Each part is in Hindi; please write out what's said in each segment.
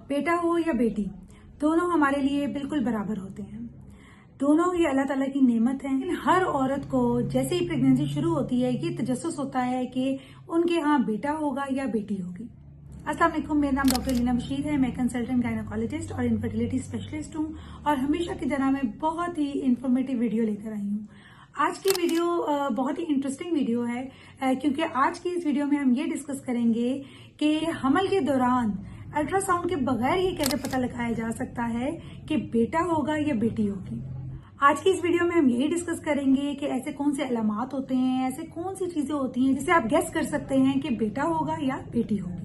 बेटा हो या बेटी, दोनों हमारे लिए बिल्कुल बराबर होते हैं। दोनों ही अल्लाह ताला की नेमत हैं। लेकिन हर औरत को जैसे ही प्रेगनेंसी शुरू होती है ये तजस्सुस होता है कि उनके यहाँ बेटा होगा या बेटी होगी। अस्सलाम वालेकुम, मेरा नाम डॉक्टर लीना बशीर है। मैं कंसल्टेंट गायनोकोलॉजिस्ट और इनफर्टिलिटी स्पेशलिस्ट हूँ और हमेशा की तरह मैं बहुत ही इंफॉर्मेटिव वीडियो लेकर आई हूँ। आज की वीडियो बहुत ही इंटरेस्टिंग वीडियो है क्योंकि आज की इस वीडियो में हम ये डिस्कस करेंगे कि हमल के दौरान अल्ट्रासाउंड के बगैर ये कैसे पता लगाया जा सकता है कि बेटा होगा या बेटी होगी। आज की इस वीडियो में हम यही डिस्कस करेंगे कि ऐसे कौन से अलामात होते हैं, ऐसे कौन सी चीजें होती हैं जिससे आप गेस कर सकते हैं कि बेटा होगा या बेटी होगी।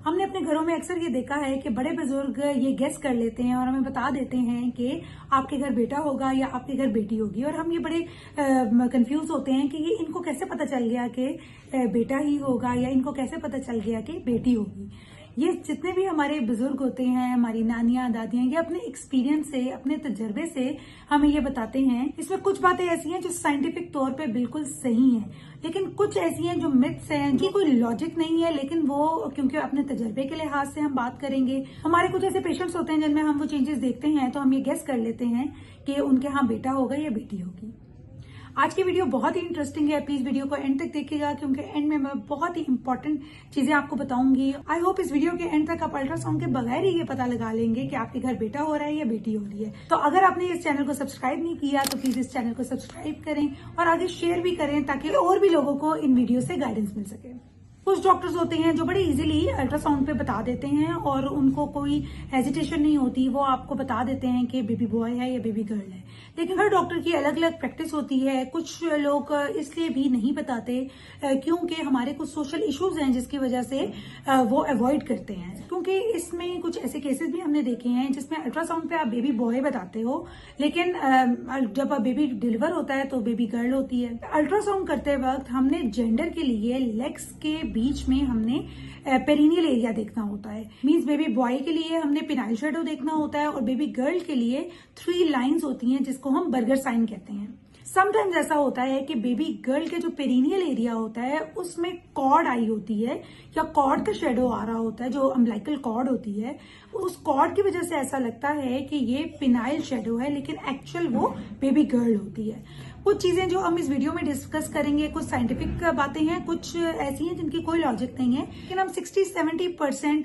हमने अपने घरों में अक्सर ये देखा है कि बड़े बुजुर्ग ये गेस कर लेते हैं और हमें बता देते हैं कि आपके घर बेटा होगा या आपके घर बेटी होगी, और हम ये बड़े कंफ्यूज होते हैं कि ये इनको कैसे पता चल गया कि बेटा ही होगा या इनको कैसे पता चल गया कि बेटी होगी। ये जितने भी हमारे बुजुर्ग होते हैं, हमारी नानियां दादियां, ये अपने एक्सपीरियंस से, अपने तजर्बे से हमें ये बताते हैं। इसमें कुछ बातें ऐसी हैं जो साइंटिफिक तौर पे बिल्कुल सही हैं, लेकिन कुछ ऐसी हैं जो मिथ्स हैं, जिनकी कोई लॉजिक नहीं है, लेकिन वो क्योंकि अपने तजर्बे के लिहाज से हम बात करेंगे। हमारे कुछ ऐसे पेशेंट्स होते हैं जिनमें हम वो चेंजेस देखते हैं तो हम ये गेस कर लेते हैं कि उनके यहाँ बेटा होगा या बेटी होगी। आज की वीडियो बहुत ही इंटरेस्टिंग है, प्लीज वीडियो को एंड तक देखिएगा क्योंकि एंड में मैं बहुत ही इंपॉर्टेंट चीजें आपको बताऊंगी। आई होप इस वीडियो के एंड तक आप अल्ट्रासाउंड के बगैर ही ये पता लगा लेंगे कि आपके घर बेटा हो रहा है या बेटी हो रही है। तो अगर आपने इस चैनल को सब्सक्राइब नहीं किया तो प्लीज इस चैनल को सब्सक्राइब करें और आगे शेयर भी करें ताकि और भी लोगों को इन वीडियो से गाइडेंस मिल सके। कुछ डॉक्टर्स होते हैं जो बड़े इजीली अल्ट्रासाउंड पे बता देते हैं और उनको कोई हेजिटेशन नहीं होती, वो आपको बता देते हैं कि बेबी बॉय है या बेबी गर्ल है। लेकिन हर डॉक्टर की अलग अलग प्रैक्टिस होती है। कुछ लोग इसलिए भी नहीं बताते क्योंकि हमारे कुछ सोशल इश्यूज हैं जिसकी वजह से वो अवॉइड करते हैं। क्योंकि इसमें कुछ ऐसे केसेस भी हमने देखे हैं जिसमें अल्ट्रासाउंड पे आप बेबी बॉय बताते हो, लेकिन जब बेबी डिलीवर होता है तो बेबी गर्ल होती है। अल्ट्रासाउंड करते वक्त हमने जेंडर के लिए लेग्स के बीच में हमने पेरिनियल एरिया देखना होता है। मींस बेबी बॉय के लिए हमने पिनाइल शेडो देखना होता है और बेबी गर्ल के लिए 3 लाइंस होती हैं जिसको हम बर्गर साइन कहते हैं। समटाइम्स ऐसा होता है कि बेबी गर्ल के जो पेरिनियल एरिया होता है उसमें कॉर्ड आई होती है या कॉर्ड का शेडो आ रहा होता है, जो अम्बिलिकल कॉर्ड होती है। उस कॉर्ड की वजह से ऐसा लगता है कि ये पिनाइल शेडो है, लेकिन एक्चुअल वो बेबी गर्ल होती है। कुछ चीजें जो हम इस वीडियो में डिस्कस करेंगे, कुछ साइंटिफिक बातें हैं, कुछ ऐसी हैं जिनकी कोई लॉजिक नहीं है, लेकिन हम 60-70%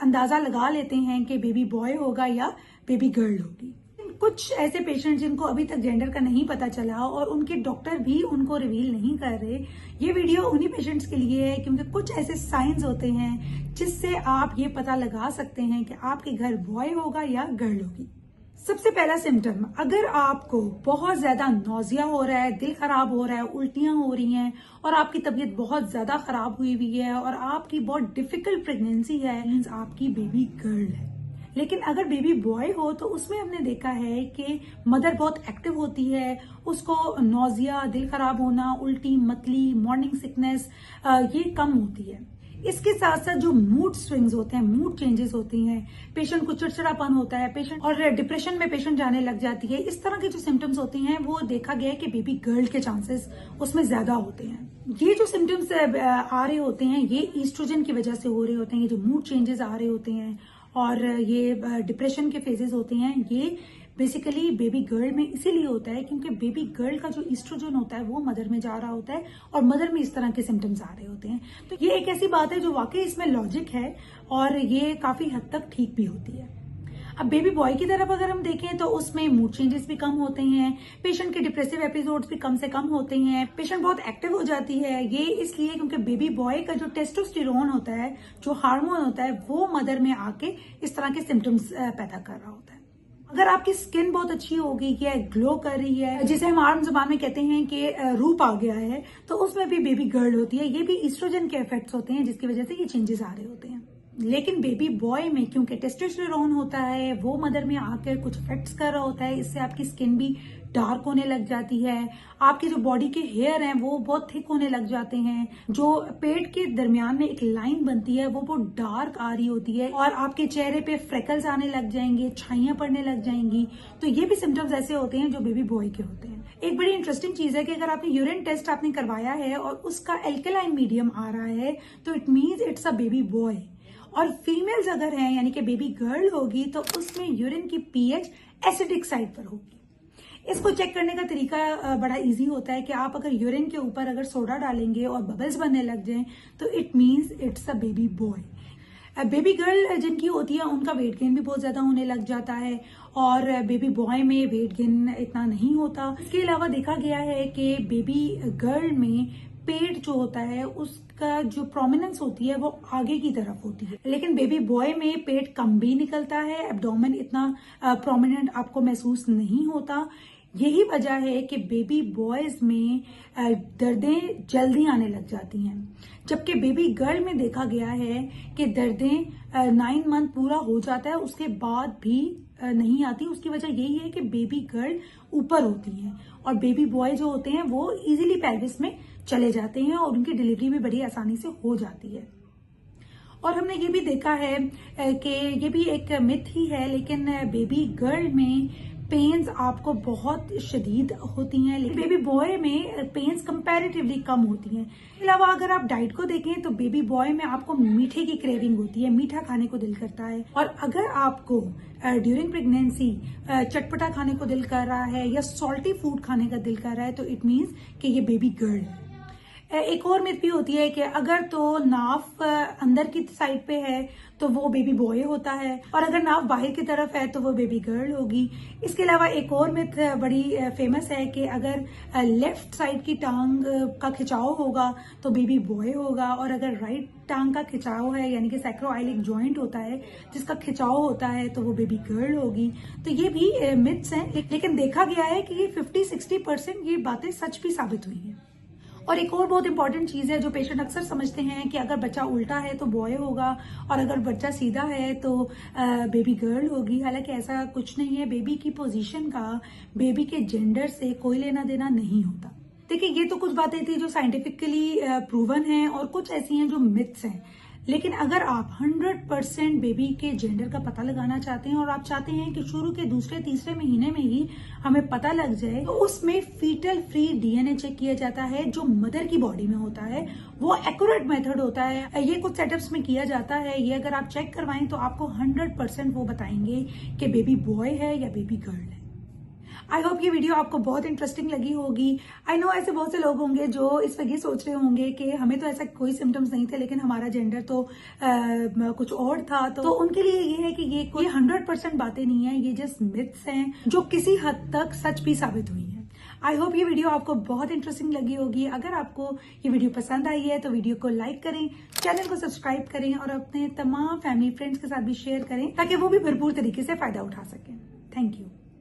अंदाजा लगा लेते हैं कि बेबी बॉय होगा या बेबी गर्ल होगी। कुछ ऐसे पेशेंट जिनको अभी तक जेंडर का नहीं पता चला और उनके डॉक्टर भी उनको रिवील नहीं कर रहे, ये वीडियो उन्हीं पेशेंट्स के लिए है क्योंकि कुछ ऐसे साइंस होते हैं जिससे आप ये पता लगा सकते हैं कि आपके घर बॉय होगा या गर्ल होगी। सबसे पहला सिम्टम, अगर आपको बहुत ज्यादा नौजिया हो रहा है, दिल खराब हो रहा है, उल्टियां हो रही हैं और आपकी तबीयत बहुत ज्यादा खराब हुई हुई है और आपकी बहुत डिफिकल्ट प्रेगनेंसी है, मींस आपकी बेबी गर्ल है। लेकिन अगर बेबी बॉय हो तो उसमें हमने देखा है कि मदर बहुत एक्टिव होती है, उसको नौजिया, दिल खराब होना, उल्टी, मतली, मॉर्निंग सिकनेस ये कम होती है। इसके साथ साथ जो मूड स्विंग्स होते हैं, मूड चेंजेस होती हैं, पेशेंट को चिड़चिड़ापन होता है, पेशेंट और डिप्रेशन में पेशेंट जाने लग जाती है, इस तरह के जो सिम्टम्स होते हैं वो देखा गया है कि बेबी गर्ल के चांसेस उसमें ज्यादा होते हैं। ये जो सिम्टम्स आ रहे होते हैं ये ईस्ट्रोजन की वजह से हो रहे होते हैं। ये जो मूड चेंजेस आ रहे होते हैं और ये डिप्रेशन के फेजेस होते हैं, ये बेसिकली बेबी गर्ल में इसीलिए होता है क्योंकि बेबी गर्ल का जो ईस्ट्रोजन होता है वो मदर में जा रहा होता है और मदर में इस तरह के सिम्टम्स आ रहे होते हैं। तो ये एक ऐसी बात है जो वाकई इसमें लॉजिक है और ये काफी हद तक ठीक भी होती है। अब बेबी बॉय की तरफ अगर हम देखें तो उसमें मूड चेंजेस भी कम होते हैं, पेशेंट के डिप्रेसिव एपिसोड्स भी कम से कम होते हैं, पेशेंट बहुत एक्टिव हो जाती है। ये इसलिए क्योंकि बेबी बॉय का जो टेस्टोस्टेरोन होता है, जो हार्मोन होता है, वो मदर में आके इस तरह के सिम्टम्स पैदा कर रहा होता है। अगर आपकी स्किन बहुत अच्छी हो गई है, ग्लो कर रही है, जिसे हम आम जुबान में कहते हैं कि रूप आ गया है, तो उसमें भी बेबी गर्ल होती है। ये भी ईस्ट्रोजन के इफेक्ट्स होते हैं जिसकी वजह से ये चेंजेस आ रहे होते हैं। लेकिन बेबी बॉय में क्योंकि टेस्टोस्टेरोन होता है, वो मदर में आकर कुछ इफेक्ट्स कर रहा होता है, इससे आपकी स्किन भी डार्क होने लग जाती है, आपके जो बॉडी के हेयर हैं वो बहुत थिक होने लग जाते हैं, जो पेट के दरमियान में एक लाइन बनती है वो बहुत डार्क आ रही होती है और आपके चेहरे पे फ्रेकल्स आने लग जाएंगे, छाइयां पड़ने लग जाएंगी। तो ये भी सिम्टम्स ऐसे होते हैं जो बेबी बॉय के होते हैं। एक बड़ी इंटरेस्टिंग चीज है कि अगर आपने यूरिन टेस्ट आपने करवाया है और उसका एल्केलाइन मीडियम आ रहा है तो it means it's a baby boy. और फीमेल्स अगर हैं यानी कि बेबी गर्ल होगी तो उसमें यूरिन की पीएच एसिडिक साइड पर होगी। इसको चेक करने का तरीका बड़ा इजी होता है कि आप अगर यूरिन के ऊपर अगर सोडा डालेंगे और बबल्स बनने लग जाएं तो it means it's a baby boy. Baby girl जिनकी होती है उनका वेट गेन भी बहुत ज्यादा होने लग जाता है और बेबी बॉय में वेट गेन इतना नहीं होता। इसके अलावा देखा गया है कि बेबी गर्ल में पेट जो होता है उसका जो प्रोमिनेंस होती है वो आगे की तरफ होती है, लेकिन बेबी बॉय में पेट कम भी निकलता है, एब्डोमेन इतना प्रोमिनेंट आपको महसूस नहीं होता। यही वजह है कि बेबी बॉयज में दर्दें जल्दी आने लग जाती हैं, जबकि बेबी गर्ल में देखा गया है कि दर्दें 9 मंथ पूरा हो जाता है उसके बाद भी नहीं आती। उसकी वजह यही है कि बेबी गर्ल ऊपर होती है और बेबी बॉय जो होते हैं वो इजीली पेल्विस में चले जाते हैं और उनकी डिलीवरी भी बड़ी आसानी से हो जाती है। और हमने ये भी देखा है कि ये भी एक मिथ ही है, लेकिन बेबी गर्ल में पेन्स आपको बहुत शदीद होती हैं, लेकिन बेबी बॉय में पेन्स कंपैरेटिवली कम होती हैं। इसके अलावा अगर आप डाइट को देखें तो बेबी बॉय में आपको मीठे की क्रेविंग होती है, मीठा खाने को दिल करता है। और अगर आपको ड्यूरिंग प्रेगनेंसी चटपटा खाने को दिल कर रहा है या सॉल्टी फूड खाने का दिल कर रहा है तो इट मीन्स कि ये बेबी गर्ल है। एक और मिथ भी होती है कि अगर तो नाफ अंदर की साइड पे है तो वो बेबी बॉय होता है और अगर नाफ बाहर की तरफ है तो वो बेबी गर्ल होगी। इसके अलावा एक और मिथ बड़ी फेमस है कि अगर लेफ्ट साइड की टांग का खिंचाव होगा तो बेबी बॉय होगा और अगर राइट टांग का खिंचाव है यानी कि सैक्रोआइलिक जॉइंट होता है जिसका खिंचाव होता है तो वो बेबी गर्ल होगी। तो ये भी मिथ्स हैं, लेकिन देखा गया है कि ये 50-60% ये बातें सच भी साबित हुई हैं। और एक और बहुत इंपॉर्टेंट चीज है जो पेशेंट अक्सर समझते हैं कि अगर बच्चा उल्टा है तो बॉय होगा और अगर बच्चा सीधा है तो बेबी गर्ल होगी। हालांकि ऐसा कुछ नहीं है। बेबी की पोजीशन का बेबी के जेंडर से कोई लेना देना नहीं होता। देखिए, ये तो कुछ बातें थी जो साइंटिफिकली प्रूवन हैं और कुछ ऐसी हैं जो मिथ्स हैं, लेकिन अगर आप 100% बेबी के जेंडर का पता लगाना चाहते हैं और आप चाहते हैं कि शुरू के दूसरे तीसरे महीने में ही हमें पता लग जाए तो उसमें फीटल फ्री डीएनए चेक किया जाता है जो मदर की बॉडी में होता है। वो एक्यूरेट मेथड होता है, ये कुछ सेटअप्स में किया जाता है। ये अगर आप चेक करवाएं तो आपको 100% वो बताएंगे कि बेबी बॉय है या बेबी गर्ल है। आई होप ये वीडियो आपको बहुत इंटरेस्टिंग लगी होगी। आई नो ऐसे बहुत से लोग होंगे जो इस वक्त ये सोच रहे होंगे कि हमें तो ऐसा कोई सिम्टम्स नहीं थे लेकिन हमारा जेंडर तो कुछ और था। तो उनके लिए ये है कि ये कोई 100% बातें नहीं है, ये जस्ट मिथ्स हैं जो किसी हद तक सच भी साबित हुई हैं। आई होप ये वीडियो आपको बहुत इंटरेस्टिंग लगी होगी। अगर आपको ये वीडियो पसंद आई है तो वीडियो को लाइक करें, चैनल को सब्सक्राइब करें और अपने तमाम फैमिली फ्रेंड्स के साथ भी शेयर करें ताकि वो भी भरपूर तरीके से फायदा उठा सकें। Thank you.